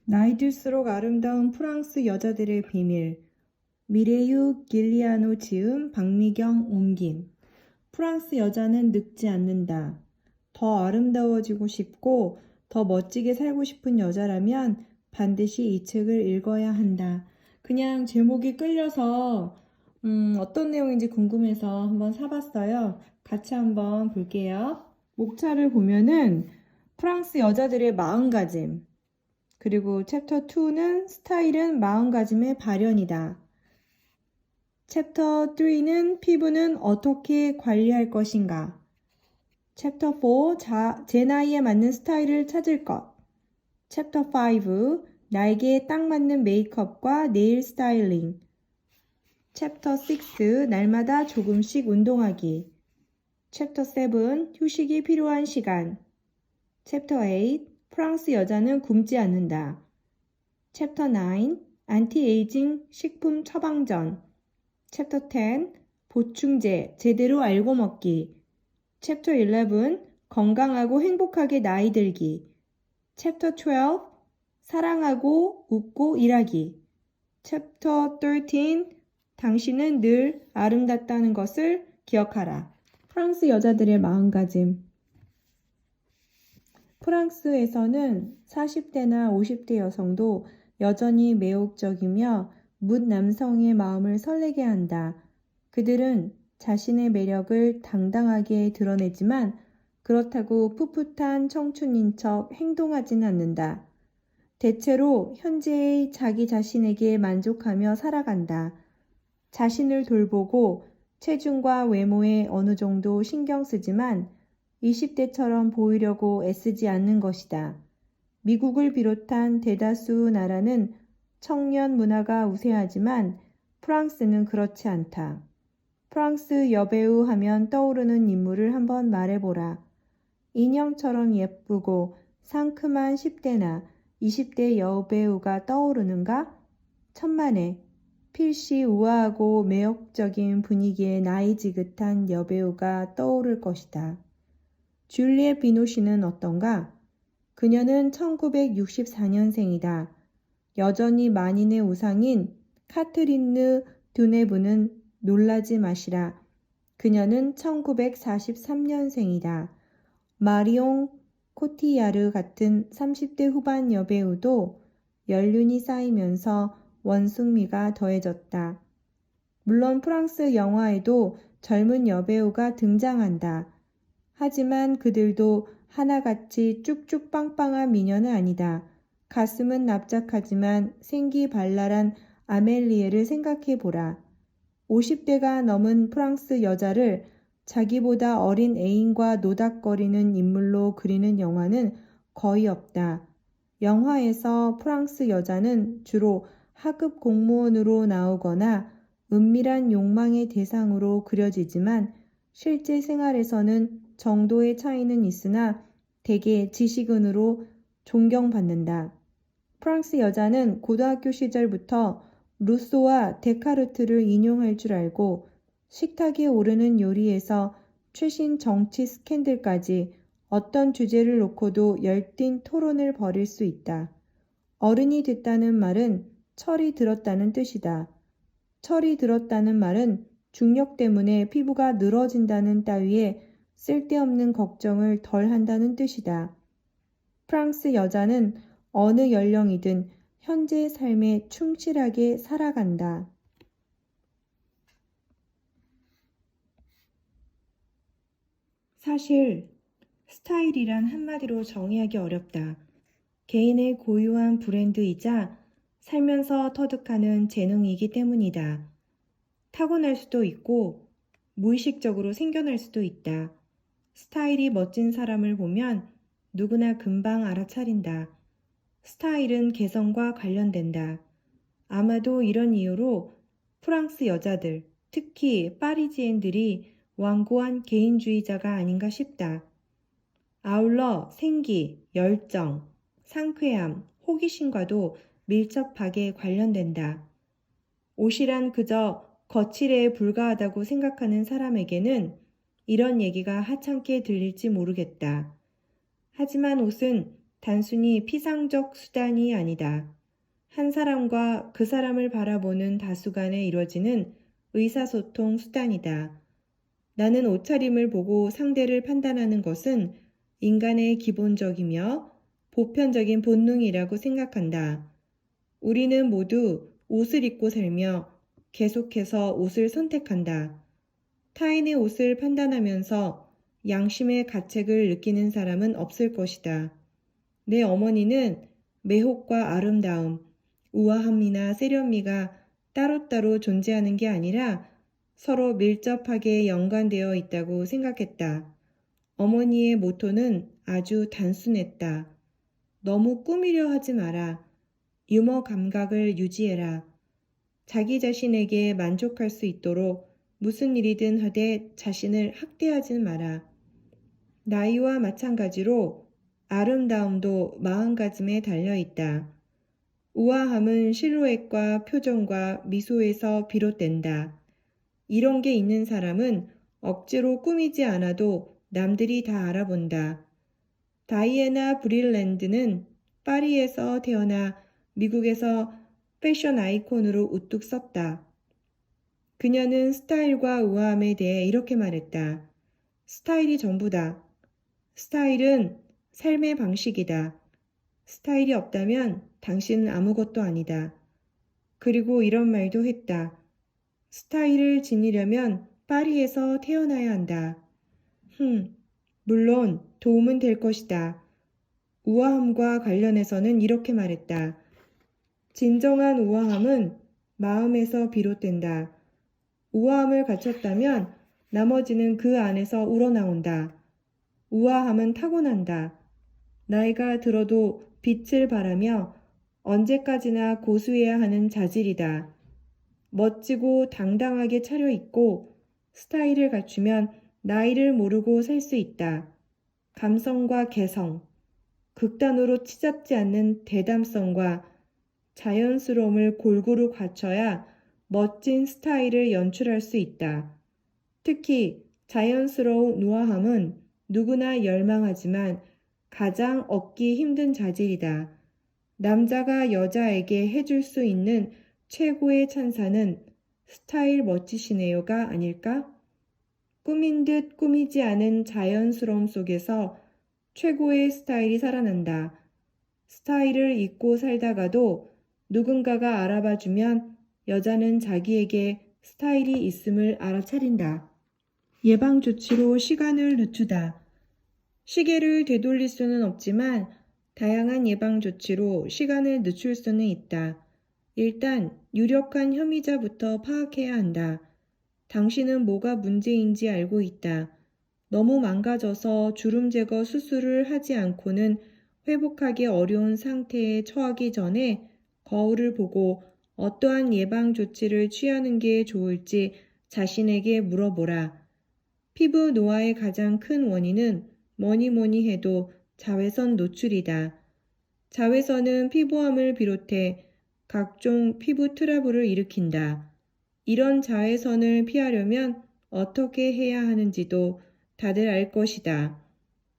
나이 들수록 아름다운 프랑스 여자들의 비밀. 미레유 길리아노 지음 박미경 옮김. 프랑스 여자는 늙지 않는다. 더 아름다워지고 싶고 더 멋지게 살고 싶은 여자라면 반드시 이 책을 읽어야 한다. 그냥 제목이 끌려서 어떤 내용인지 궁금해서 한번 사봤어요. 같이 한번 볼게요. 목차를 보면은 프랑스 여자들의 마음가짐, 그리고 챕터 2는 스타일은 마음가짐의 발현이다. 챕터 3는 피부는 어떻게 관리할 것인가. 챕터 4, 제 나이에 맞는 스타일을 찾을 것. 챕터 5, 나에게 딱 맞는 메이크업과 네일 스타일링. 챕터 6, 날마다 조금씩 운동하기. 챕터 7, 휴식이 필요한 시간. 챕터 8, 프랑스 여자는 굶지 않는다. 챕터 9, 안티에이징 식품 처방전. 챕터 10, 보충제 제대로 알고 먹기. 챕터 11, 건강하고 행복하게 나이 들기. 챕터 12, 사랑하고 웃고 일하기. 챕터 13, 당신은 늘 아름답다는 것을 기억하라. 프랑스 여자들의 마음가짐. 프랑스에서는 40대나 50대 여성도 여전히 매혹적이며 묻 남성의 마음을 설레게 한다. 그들은 자신의 매력을 당당하게 드러내지만 그렇다고 풋풋한 청춘인 척 행동하진 않는다. 대체로 현재의 자기 자신에게 만족하며 살아간다. 자신을 돌보고 체중과 외모에 어느 정도 신경 쓰지만 20대처럼 보이려고 애쓰지 않는 것이다. 미국을 비롯한 대다수 나라는 청년 문화가 우세하지만 프랑스는 그렇지 않다. 프랑스 여배우 하면 떠오르는 인물을 한번 말해보라. 인형처럼 예쁘고 상큼한 10대나 20대 여배우가 떠오르는가? 천만에. 필시 우아하고 매력적인 분위기의 나이 지긋한 여배우가 떠오를 것이다. 줄리엣 비노시는 어떤가? 그녀는 1964년생이다. 여전히 만인의 우상인 카트리느 듀네브는 놀라지 마시라. 그녀는 1943년생이다. 마리옹 코티야르 같은 30대 후반 여배우도 연륜이 쌓이면서 원숭미가 더해졌다. 물론 프랑스 영화에도 젊은 여배우가 등장한다. 하지만 그들도 하나같이 쭉쭉 빵빵한 미녀는 아니다. 가슴은 납작하지만 생기발랄한 아멜리에를 생각해보라. 50대가 넘은 프랑스 여자를 자기보다 어린 애인과 노닥거리는 인물로 그리는 영화는 거의 없다. 영화에서 프랑스 여자는 주로 하급 공무원으로 나오거나 은밀한 욕망의 대상으로 그려지지만 실제 생활에서는 정도의 차이는 있으나 대개 지식인으로 존경받는다. 프랑스 여자는 고등학교 시절부터 루소와 데카르트를 인용할 줄 알고 식탁에 오르는 요리에서 최신 정치 스캔들까지 어떤 주제를 놓고도 열띤 토론을 벌일 수 있다. 어른이 됐다는 말은 철이 들었다는 뜻이다. 철이 들었다는 말은 중력 때문에 피부가 늘어진다는 따위의 쓸데없는 걱정을 덜 한다는 뜻이다. 프랑스 여자는 어느 연령이든 현재의 삶에 충실하게 살아간다. 사실 스타일이란 한마디로 정의하기 어렵다. 개인의 고유한 브랜드이자 살면서 터득하는 재능이기 때문이다. 타고날 수도 있고 무의식적으로 생겨날 수도 있다. 스타일이 멋진 사람을 보면 누구나 금방 알아차린다. 스타일은 개성과 관련된다. 아마도 이런 이유로 프랑스 여자들, 특히 파리지엔들이 완고한 개인주의자가 아닌가 싶다. 아울러 생기, 열정, 상쾌함, 호기심과도 밀접하게 관련된다. 옷이란 그저 거칠에 불과하다고 생각하는 사람에게는 이런 얘기가 하찮게 들릴지 모르겠다. 하지만 옷은 단순히 피상적 수단이 아니다. 한 사람과 그 사람을 바라보는 다수 간에 이뤄지는 의사소통 수단이다. 나는 옷차림을 보고 상대를 판단하는 것은 인간의 기본적이며 보편적인 본능이라고 생각한다. 우리는 모두 옷을 입고 살며 계속해서 옷을 선택한다. 타인의 옷을 판단하면서 양심의 가책을 느끼는 사람은 없을 것이다. 내 어머니는 매혹과 아름다움, 우아함이나 세련미가 따로따로 존재하는 게 아니라 서로 밀접하게 연관되어 있다고 생각했다. 어머니의 모토는 아주 단순했다. 너무 꾸미려 하지 마라. 유머 감각을 유지해라. 자기 자신에게 만족할 수 있도록 무슨 일이든 하되 자신을 학대하지 마라. 나이와 마찬가지로 아름다움도 마음가짐에 달려있다. 우아함은 실루엣과 표정과 미소에서 비롯된다. 이런 게 있는 사람은 억지로 꾸미지 않아도 남들이 다 알아본다. 다이애나 브릴랜드는 파리에서 태어나 미국에서 패션 아이콘으로 우뚝 섰다. 그녀는 스타일과 우아함에 대해 이렇게 말했다. 스타일이 전부다. 스타일은 삶의 방식이다. 스타일이 없다면 당신은 아무것도 아니다. 그리고 이런 말도 했다. 스타일을 지니려면 파리에서 태어나야 한다. 물론 도움은 될 것이다. 우아함과 관련해서는 이렇게 말했다. 진정한 우아함은 마음에서 비롯된다. 우아함을 갖췄다면 나머지는 그 안에서 우러나온다. 우아함은 타고난다. 나이가 들어도 빛을 발하며 언제까지나 고수해야 하는 자질이다. 멋지고 당당하게 차려입고 스타일을 갖추면 나이를 모르고 살 수 있다. 감성과 개성, 극단으로 치잡지 않는 대담성과 자연스러움을 골고루 갖춰야 멋진 스타일을 연출할 수 있다. 특히 자연스러운 우아함은 누구나 열망하지만 가장 얻기 힘든 자질이다. 남자가 여자에게 해줄 수 있는 최고의 찬사는 스타일 멋지시네요가 아닐까? 꾸민 듯 꾸미지 않은 자연스러움 속에서 최고의 스타일이 살아난다. 스타일을 잊고 살다가도 누군가가 알아봐주면 여자는 자기에게 스타일이 있음을 알아차린다. 예방조치로 시간을 늦추다. 시계를 되돌릴 수는 없지만 다양한 예방조치로 시간을 늦출 수는 있다. 일단 유력한 혐의자부터 파악해야 한다. 당신은 뭐가 문제인지 알고 있다. 너무 망가져서 주름 제거 수술을 하지 않고는 회복하기 어려운 상태에 처하기 전에 거울을 보고 어떠한 예방 조치를 취하는 게 좋을지 자신에게 물어보라. 피부 노화의 가장 큰 원인은 뭐니 해도 자외선 노출이다. 자외선은 피부암을 비롯해 각종 피부 트러블을 일으킨다. 이런 자외선을 피하려면 어떻게 해야 하는지도 다들 알 것이다.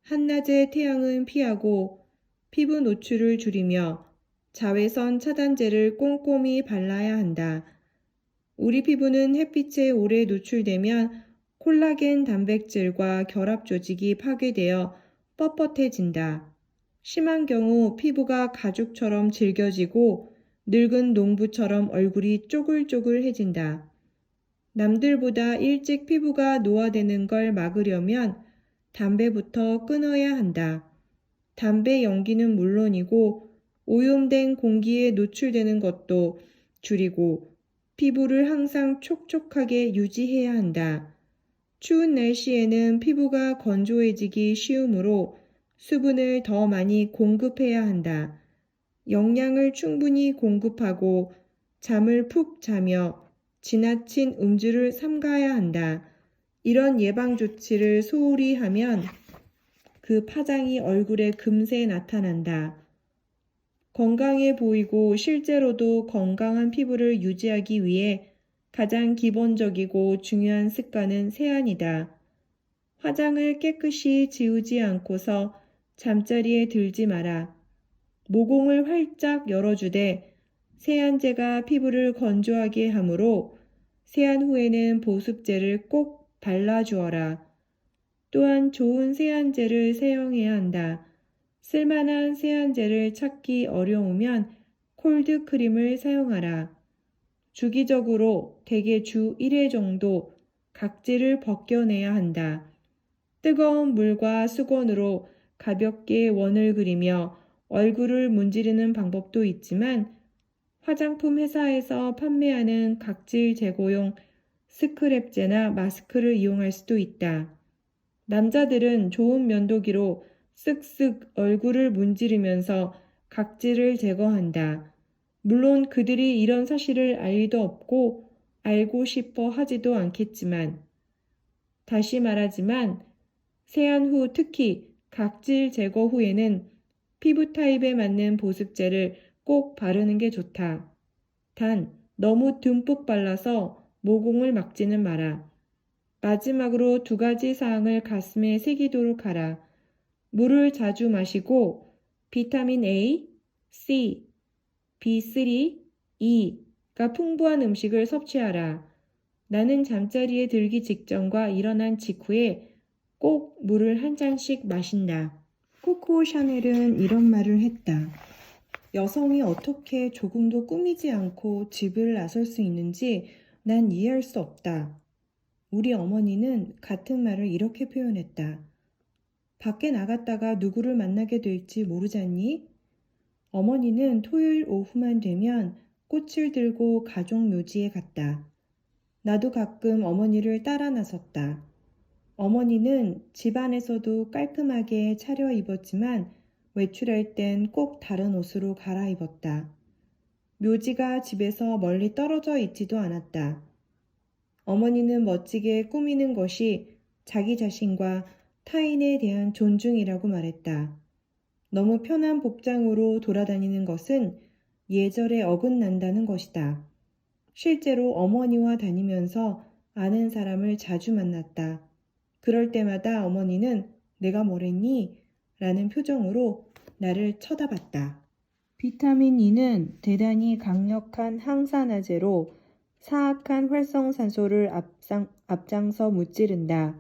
한낮의 태양은 피하고 피부 노출을 줄이며 자외선 차단제를 꼼꼼히 발라야 한다. 우리 피부는 햇빛에 오래 노출되면 콜라겐 단백질과 결합 조직이 파괴되어 뻣뻣해진다. 심한 경우 피부가 가죽처럼 질겨지고 늙은 농부처럼 얼굴이 쪼글쪼글해진다. 남들보다 일찍 피부가 노화되는 걸 막으려면 담배부터 끊어야 한다. 담배 연기는 물론이고 오염된 공기에 노출되는 것도 줄이고 피부를 항상 촉촉하게 유지해야 한다. 추운 날씨에는 피부가 건조해지기 쉬우므로 수분을 더 많이 공급해야 한다. 영양을 충분히 공급하고 잠을 푹 자며 지나친 음주를 삼가야 한다. 이런 예방조치를 소홀히 하면 그 파장이 얼굴에 금세 나타난다. 건강해 보이고 실제로도 건강한 피부를 유지하기 위해 가장 기본적이고 중요한 습관은 세안이다. 화장을 깨끗이 지우지 않고서 잠자리에 들지 마라. 모공을 활짝 열어주되 세안제가 피부를 건조하게 하므로 세안 후에는 보습제를 꼭 발라주어라. 또한 좋은 세안제를 사용해야 한다. 쓸만한 세안제를 찾기 어려우면 콜드크림을 사용하라. 주기적으로 대개 주 1회 정도 각질을 벗겨내야 한다. 뜨거운 물과 수건으로 가볍게 원을 그리며 얼굴을 문지르는 방법도 있지만 화장품 회사에서 판매하는 각질 제거용 스크랩제나 마스크를 이용할 수도 있다. 남자들은 좋은 면도기로 쓱쓱 얼굴을 문지르면서 각질을 제거한다. 물론 그들이 이런 사실을 알 리도 없고 알고 싶어 하지도 않겠지만, 다시 말하지만 세안 후 특히 각질 제거 후에는 피부 타입에 맞는 보습제를 꼭 바르는 게 좋다. 단, 너무 듬뿍 발라서 모공을 막지는 마라. 마지막으로 2가지 사항을 가슴에 새기도록 하라. 물을 자주 마시고 비타민 A, C, B3, E가 풍부한 음식을 섭취하라. 나는 잠자리에 들기 직전과 일어난 직후에 꼭 물을 한 잔씩 마신다. 코코 샤넬은 이런 말을 했다. 여성이 어떻게 조금도 꾸미지 않고 집을 나설 수 있는지 난 이해할 수 없다. 우리 어머니는 같은 말을 이렇게 표현했다. 밖에 나갔다가 누구를 만나게 될지 모르잖니? 어머니는 토요일 오후만 되면 꽃을 들고 가족 묘지에 갔다. 나도 가끔 어머니를 따라 나섰다. 어머니는 집안에서도 깔끔하게 차려입었지만 외출할 땐 꼭 다른 옷으로 갈아입었다. 묘지가 집에서 멀리 떨어져 있지도 않았다. 어머니는 멋지게 꾸미는 것이 자기 자신과 타인에 대한 존중이라고 말했다. 너무 편한 복장으로 돌아다니는 것은 예절에 어긋난다는 것이다. 실제로 어머니와 다니면서 아는 사람을 자주 만났다. 그럴 때마다 어머니는 내가 뭐랬니? 라는 표정으로 나를 쳐다봤다. 비타민 E는 대단히 강력한 항산화제로 사악한 활성산소를 앞장서 무찌른다.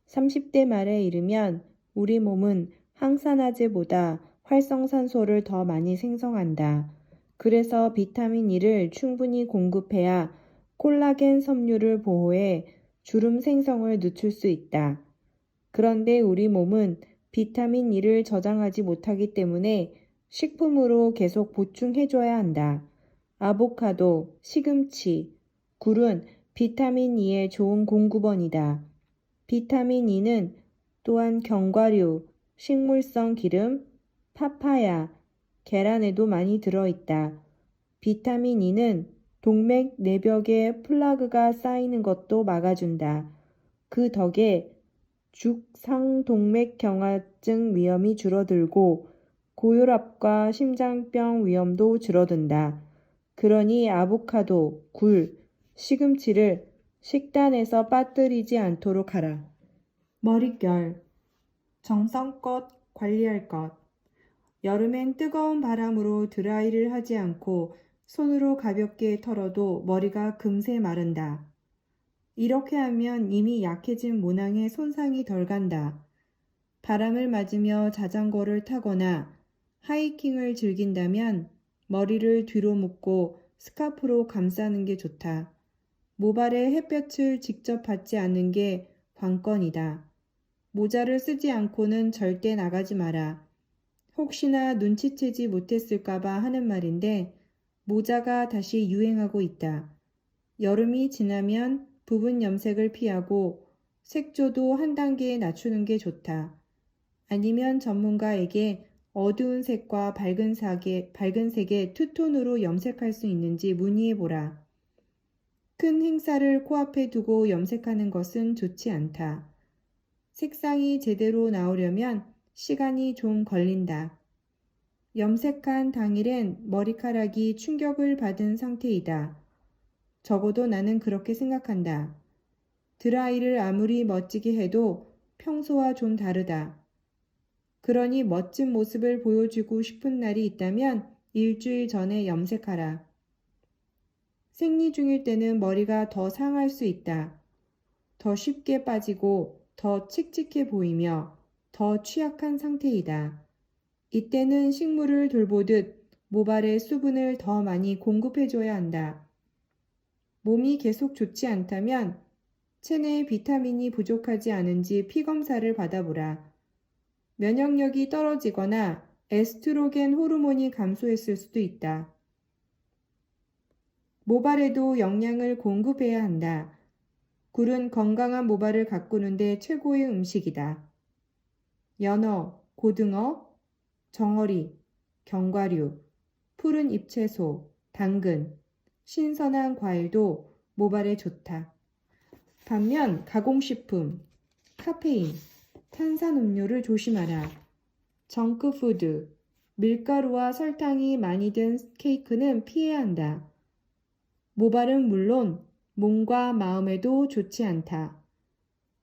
30대 말에 이르면 우리 몸은 항산화제보다 활성산소를 더 많이 생성한다. 그래서 비타민 E를 충분히 공급해야 콜라겐 섬유를 보호해 주름 생성을 늦출 수 있다. 그런데 우리 몸은 비타민 E를 저장하지 못하기 때문에 식품으로 계속 보충해줘야 한다. 아보카도, 시금치, 굴은 비타민 E의 좋은 공급원이다. 비타민 E는 또한 견과류, 식물성 기름, 파파야, 계란에도 많이 들어있다. 비타민 E는 동맥 내벽에 플라그가 쌓이는 것도 막아준다. 그 덕에 죽상동맥경화증 위험이 줄어들고 고혈압과 심장병 위험도 줄어든다. 그러니 아보카도, 굴, 시금치를 식단에서 빠뜨리지 않도록 하라. 머릿결, 정성껏 관리할 것. 여름엔 뜨거운 바람으로 드라이를 하지 않고 손으로 가볍게 털어도 머리가 금세 마른다. 이렇게 하면 이미 약해진 모낭에 손상이 덜 간다. 바람을 맞으며 자전거를 타거나 하이킹을 즐긴다면 머리를 뒤로 묶고 스카프로 감싸는 게 좋다. 모발에 햇볕을 직접 받지 않는 게 관건이다. 모자를 쓰지 않고는 절대 나가지 마라. 혹시나 눈치채지 못했을까봐 하는 말인데 모자가 다시 유행하고 있다. 여름이 지나면 부분 염색을 피하고 색조도 한 단계 낮추는 게 좋다. 아니면 전문가에게 어두운 색과 밝은 색의 투톤으로 염색할 수 있는지 문의해보라. 큰 행사를 코앞에 두고 염색하는 것은 좋지 않다. 색상이 제대로 나오려면 시간이 좀 걸린다. 염색한 당일엔 머리카락이 충격을 받은 상태이다. 적어도 나는 그렇게 생각한다. 드라이를 아무리 멋지게 해도 평소와 좀 다르다. 그러니 멋진 모습을 보여주고 싶은 날이 있다면 일주일 전에 염색하라. 생리 중일 때는 머리가 더 상할 수 있다. 더 쉽게 빠지고 더 칙칙해 보이며 더 취약한 상태이다. 이때는 식물을 돌보듯 모발에 수분을 더 많이 공급해줘야 한다. 몸이 계속 좋지 않다면 체내에 비타민이 부족하지 않은지 피검사를 받아보라. 면역력이 떨어지거나 에스트로겐 호르몬이 감소했을 수도 있다. 모발에도 영양을 공급해야 한다. 굴은 건강한 모발을 가꾸는데 최고의 음식이다. 연어, 고등어, 정어리, 견과류, 푸른 잎채소, 당근, 신선한 과일도 모발에 좋다. 반면 가공식품, 카페인, 탄산음료를 조심하라. 정크푸드, 밀가루와 설탕이 많이 든 케이크는 피해야 한다. 모발은 물론 몸과 마음에도 좋지 않다.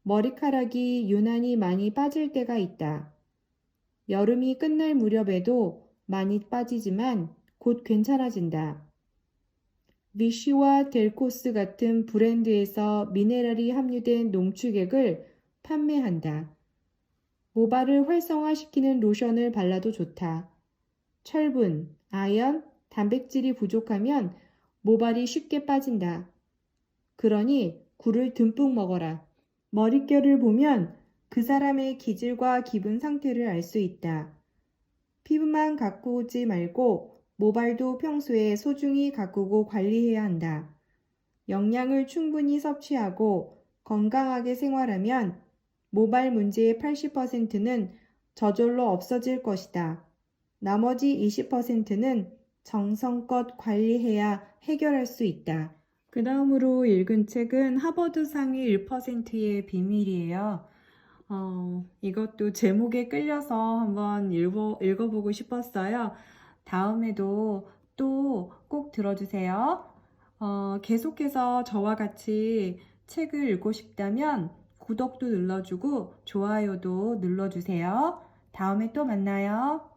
머리카락이 유난히 많이 빠질 때가 있다. 여름이 끝날 무렵에도 많이 빠지지만 곧 괜찮아진다. 위쉬와 델코스 같은 브랜드에서 미네랄이 함유된 농축액을 판매한다. 모발을 활성화시키는 로션을 발라도 좋다. 철분, 아연, 단백질이 부족하면 모발이 쉽게 빠진다. 그러니 굴을 듬뿍 먹어라. 머릿결을 보면 그 사람의 기질과 기분 상태를 알 수 있다. 피부만 가꾸지 말고 모발도 평소에 소중히 가꾸고 관리해야 한다. 영양을 충분히 섭취하고 건강하게 생활하면 모발 문제의 80%는 저절로 없어질 것이다. 나머지 20%는 정성껏 관리해야 해결할 수 있다. 그 다음으로 읽은 책은 하버드상의 1%의 비밀이에요. 이것도 제목에 끌려서 한번 읽어보고 싶었어요. 다음에도 또 꼭 들어주세요. 계속해서 저와 같이 책을 읽고 싶다면 구독도 눌러주고 좋아요도 눌러주세요. 다음에 또 만나요.